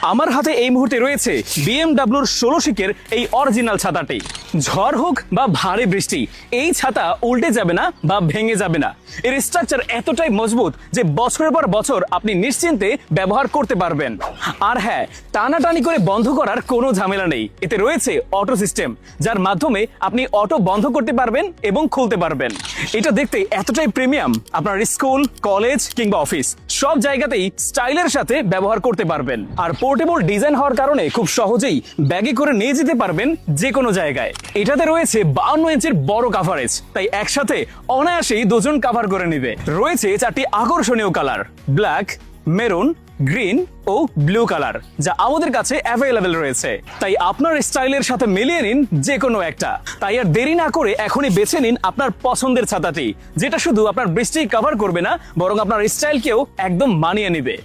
আমার হাতে এই মুহূর্তে রয়েছে বিএমডব্লিউর 16 শিকের এই অরিজিনাল ছাতাটি। ঝড় হোক বা ভারী বৃষ্টি, এই ছাতা উল্টে যাবে না বা ভেঙে যাবে না। এর স্ট্রাকচার এতটাই মজবুত যে বছরের পর বছর আপনি নিশ্চিন্তে ব্যবহার করতে পারবেন। আর হ্যাঁ, টানাটানি করে বন্ধ করার কোনো ঝামেলা নেই। এতে রয়েছে অটো সিস্টেম, যার মাধ্যমে আপনি অটো বন্ধ করতে পারবেন এবং খুলতে পারবেন। এটা দেখতে এতটাই প্রিমিয়াম, আপনার স্কুল, কলেজ কিংবা অফিস সব জায়গাতেই স্টাইলের সাথে ব্যবহার করতে পারবেন। আর পোর্টেবল ডিজাইন হওয়ার কারণে খুব সহজেই ব্যাগে করে নিয়ে যেতে পারবেন যে কোনো জায়গায়। এটাতে রয়েছে 52 ইঞ্চির বড় কাভারেজ, তাই একসাথে অনায়াসেই দুজন কাভার করে নেবে। রয়েছে 4টি আকর্ষণীয় কালার, ব্ল্যাক, মেরুন, গ্রিন ও ব্লু কালার, যা আমাদের কাছে অ্যাভেলেবেল রয়েছে। তাই আপনার স্টাইলের সাথে মিলিয়ে নিন যে কোনো একটা। তাই আর দেরি না করে এখনই বেছে নিন আপনার পছন্দের ছাতাটি, যেটা শুধু আপনার বৃষ্টি কভার করবে না, বরং আপনার স্টাইলকেও একদম মানিয়ে নেবে।